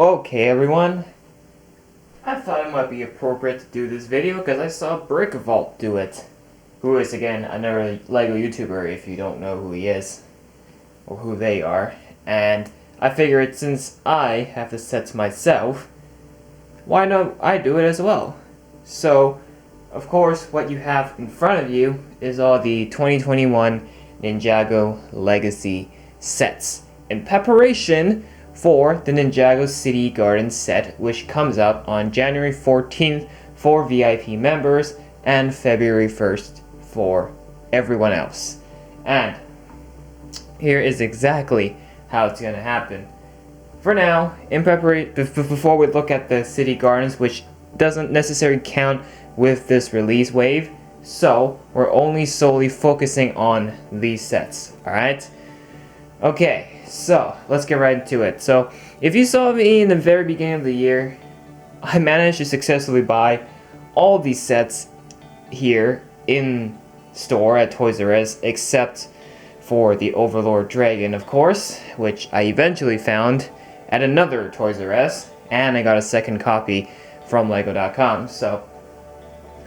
Okay everyone, I thought it might be appropriate to do this video because I saw Brick Vault do it. Who is again another LEGO YouTuber if you don't know who he is. Or who they are. And I figured since I have the sets myself, why not I do it as well? So, of course, what you have in front of you is all the 2021 Ninjago Legacy sets. In preparation for the Ninjago City Garden set, which comes out on January 14th for VIP members and February 1st for everyone else. And here is exactly how it's going to happen. For now, in preparation, before we look at the City Gardens, which doesn't necessarily count with this release wave, so we're only solely focusing on these sets, alright? Okay, so let's get right into it. So, if you saw me in the very beginning of the year, I managed to successfully buy all these sets here in store at Toys R Us, except for the Overlord Dragon, of course, which I eventually found at another Toys R Us, and I got a second copy from Lego.com, so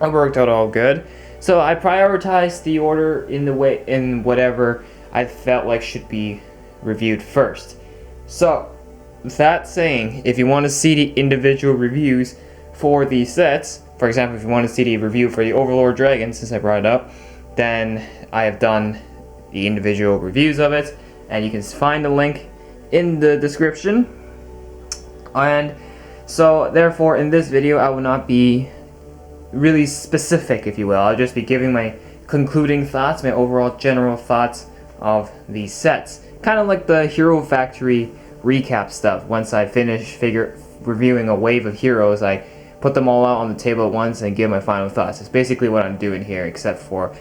it worked out all good. So I prioritized the order in whatever I felt like should be reviewed first. So, with that saying, if you want to see the individual reviews for these sets, for example, if you want to see the review for the Overlord Dragon, since I brought it up, then I have done the individual reviews of it, and you can find the link in the description. And so therefore in this video I will not be really specific, if you will. I'll just be giving my concluding thoughts, my overall general thoughts of these sets, kind of like the Hero Factory recap stuff. Once I finish reviewing a wave of heroes, I put them all out on the table at once and give my final thoughts. It's basically what I'm doing here, except for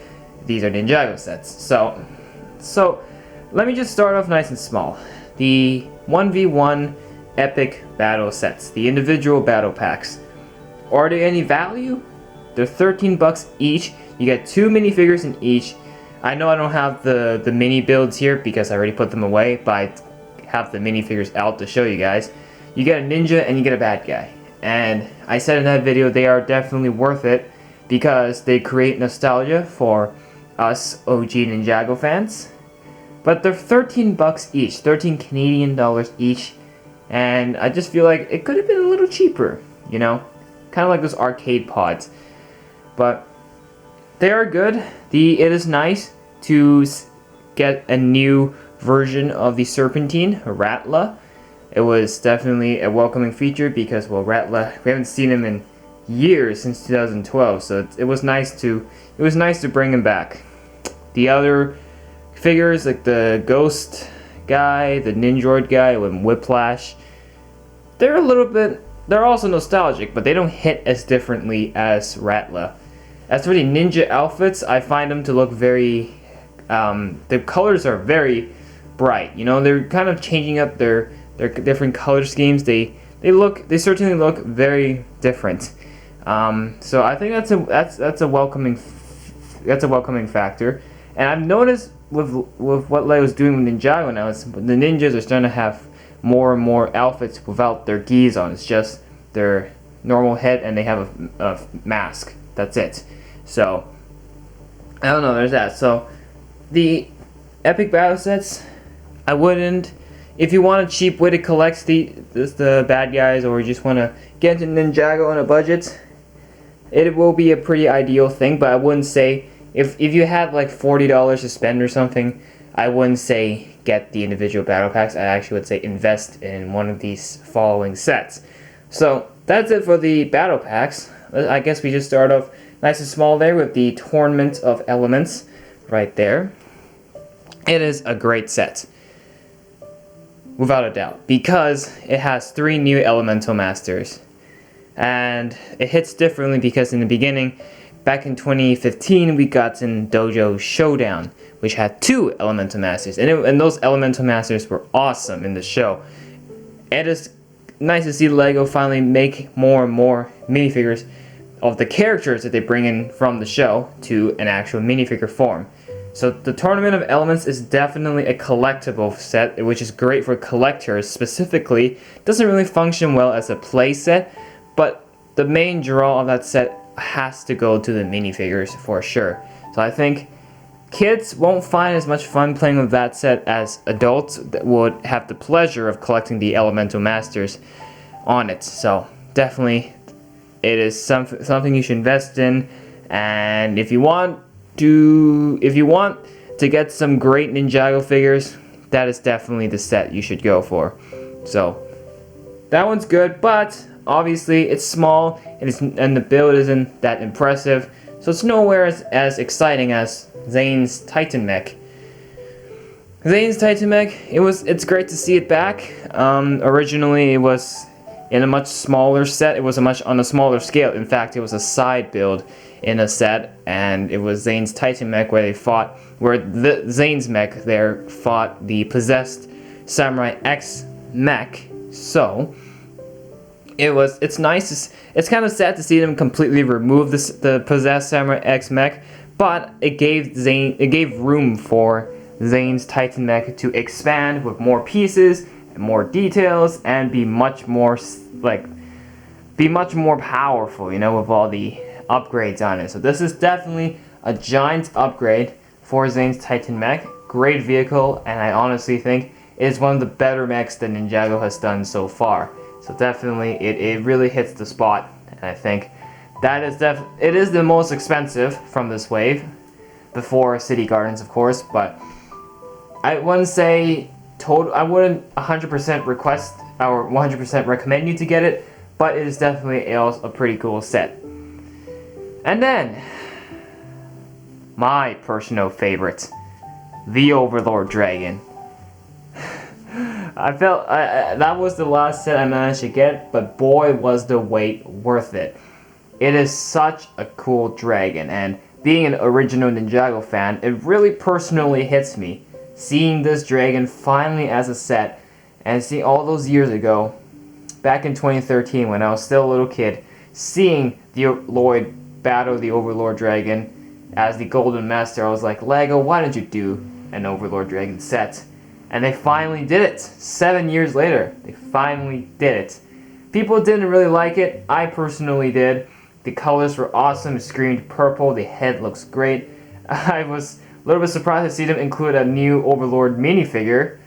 these are Ninjago sets. So let me just start off nice and small. The 1v1 epic battle sets, the individual battle packs. Are they any value? They're 13 bucks each. You get 2 minifigures in each. I know I don't have the mini builds here because I already put them away, but I have the minifigures out to show you guys. You get a ninja and you get a bad guy. And I said in that video they are definitely worth it because they create nostalgia for us OG Ninjago fans. But they're 13 bucks each, 13 Canadian dollars each, and I just feel like it could have been a little cheaper, you know? Kind of like those arcade pods. But they are good. It is nice to get a new version of the Serpentine, Rattler. It was definitely a welcoming feature because, well, Rattler, we haven't seen him in years, since 2012, so it was nice to bring him back. The other figures, like the Ghost guy, the Ninjord guy with Whiplash, they're also nostalgic, but they don't hit as differently as Rattler. As for the ninja outfits, I find them to look very, the colors are very bright. You know, they're kind of changing up their different color schemes. They certainly look very different. So I think that's a welcoming factor. And I've noticed with what Lego's doing with Ninjago now, the ninjas are starting to have more and more outfits without their gis on. It's just their normal head and they have a mask. That's it. So, I don't know, there's that. So, the epic battle sets, I wouldn't, if you want a cheap way to collect the bad guys, or you just want to get into Ninjago on a budget, it will be a pretty ideal thing, but I wouldn't say, if you had like $40 to spend or something, I wouldn't say get the individual battle packs. I actually would say invest in one of these following sets. So that's it for the battle packs. I guess we just start off nice and small there with the Tournament of Elements right there. It is a great set, without a doubt, because it has 3 new Elemental Masters. And it hits differently because in the beginning, back in 2015, we got in Dojo Showdown, which had 2 Elemental Masters, and those Elemental Masters were awesome in the show. It is nice to see Lego finally make more and more minifigures of the characters that they bring in from the show to an actual minifigure form. So the Tournament of Elements is definitely a collectible set, which is great for collectors specifically. Doesn't really function well as a play set, but the main draw of that set has to go to the minifigures for sure. So I think kids won't find as much fun playing with that set as adults that would have the pleasure of collecting the Elemental Masters on it. So definitely it is something you should invest in, and if you want to get some great Ninjago figures, that is definitely the set you should go for. So that one's good, but obviously it's small and the build isn't that impressive, so it's nowhere as exciting as Zane's Titan mech. Zane's Titan mech, it's great to see it back. Originally it was in a much smaller set. It was on a smaller scale. In fact, it was a side build in a set, and it was Zane's Titan mech where Zane's mech there fought the possessed Samurai X mech. So it's nice. It's kind of sad to see them completely remove the possessed Samurai X mech, but it gave room for Zane's Titan mech to expand with more pieces and more details and be much more powerful, you know, with all the upgrades on it. So this is definitely a giant upgrade for Zane's Titan mech. Great vehicle, and I honestly think it is one of the better mechs that Ninjago has done so far. So definitely it really hits the spot, and I think that it is the most expensive from this wave, before City Gardens of course, but I wouldn't say I wouldn't 100% request or 100% recommend you to get it, but it is definitely a pretty cool set. And then, my personal favorite, the Overlord Dragon. I felt that was the last set I managed to get, but boy was the wait worth it. It is such a cool dragon, and being an original Ninjago fan, it really personally hits me. Seeing this dragon finally as a set, and seeing all those years ago, back in 2013 when I was still a little kid, seeing the Lloyd battle the Overlord Dragon as the Golden Master, I was like, Lego, why didn't you do an Overlord Dragon set? And they finally did it. 7 years later, they finally did it. People didn't really like it. I personally did. The colors were awesome. It screamed purple. The head looks great. I was a little bit surprised to see them include a new Overlord minifigure,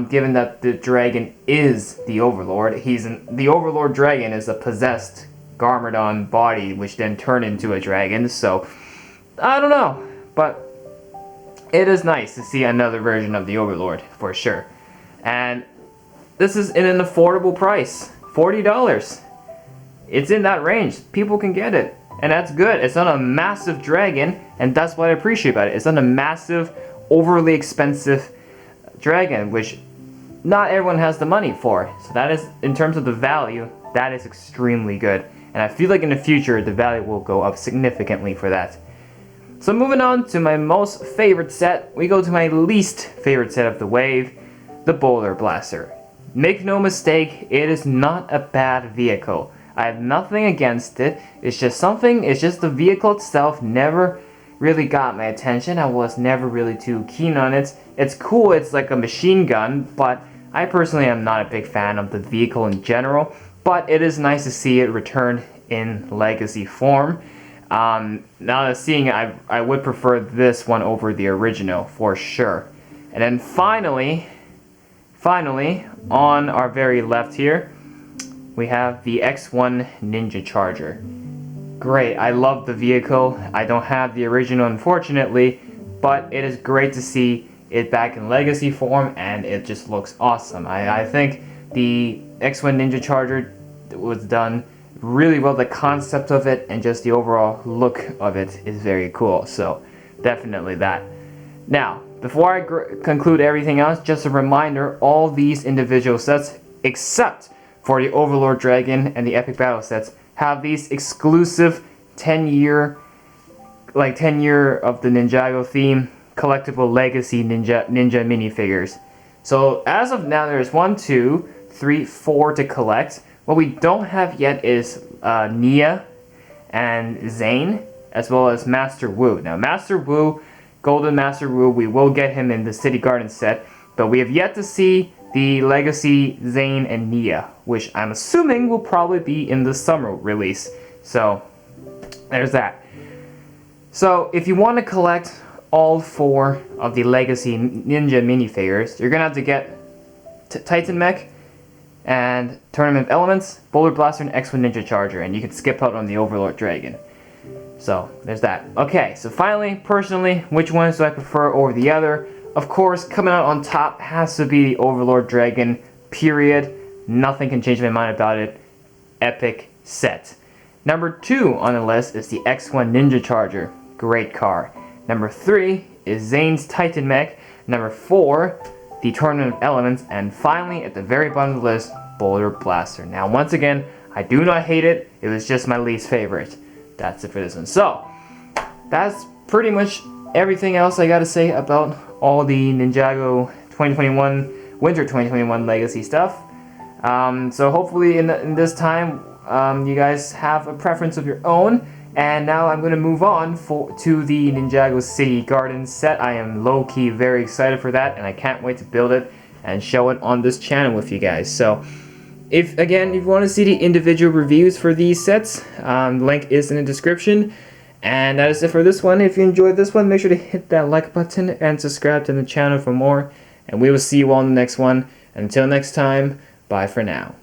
given that the dragon is the Overlord. The Overlord dragon is a possessed Garmadon body, which then turned into a dragon. So I don't know, but it is nice to see another version of the Overlord for sure. And this is in an affordable price, $40. It's in that range. People can get it, and that's good. It's not a massive dragon, and that's what I appreciate about it. It's not a massive, overly expensive dragon, which not everyone has the money for. So that is, in terms of the value, that is extremely good. And I feel like in the future, the value will go up significantly for that. So moving on to my most favorite set, we go to my least favorite set of the wave, the Boulder Blaster. Make no mistake, it is not a bad vehicle. I have nothing against it. It's just the vehicle itself never really got my attention. I was never really too keen on it. It's cool, it's like a machine gun, but I personally am not a big fan of the vehicle in general. But it is nice to see it return in legacy form. Now that seeing it, I would prefer this one over the original for sure. And then finally, on our very left here, we have the X1 Ninja Charger. Great, I love the vehicle. I don't have the original, unfortunately, but it is great to see it back in legacy form, and it just looks awesome. I think the X1 Ninja Charger was done really well. The concept of it and just the overall look of it is very cool, so definitely that. Now, before I conclude everything else, just a reminder, all these individual sets, except for the Overlord Dragon and the Epic Battle sets, have these exclusive 10-year of the Ninjago theme collectible legacy ninja minifigures. So as of now, there's 1, 2, 3, 4 to collect. What we don't have yet is Nia and Zane, as well as Master Wu. Now, Master Wu Golden Master Rule, we will get him in the City Garden set, but we have yet to see the Legacy Zane and Nia, which I'm assuming will probably be in the summer release. So there's that. So if you want to collect all 4 of the Legacy Ninja minifigures, you're gonna have to get Titan Mech and Tournament of Elements, Boulder Blaster, and X1 Ninja Charger, and you can skip out on the Overlord Dragon. So there's that. Okay, so finally, personally, which ones do I prefer over the other? Of course, coming out on top has to be the Overlord Dragon, period. Nothing can change my mind about it. Epic set. Number 2 on the list is the X1 Ninja Charger. Great car. Number 3 is Zane's Titan Mech. Number 4, the Tournament of Elements. And finally, at the very bottom of the list, Boulder Blaster. Now, once again, I do not hate it. It was just my least favorite. That's it for this one. So, that's pretty much everything else I gotta say about all the Ninjago 2021, Winter 2021 Legacy stuff. So hopefully in this time, you guys have a preference of your own. And now I'm going to move on to the Ninjago City Garden set. I am low-key very excited for that, and I can't wait to build it and show it on this channel with you guys. So, if you want to see the individual reviews for these sets, the link is in the description. And that is it for this one. If you enjoyed this one, make sure to hit that like button and subscribe to the channel for more. And we will see you all in the next one. Until next time, bye for now.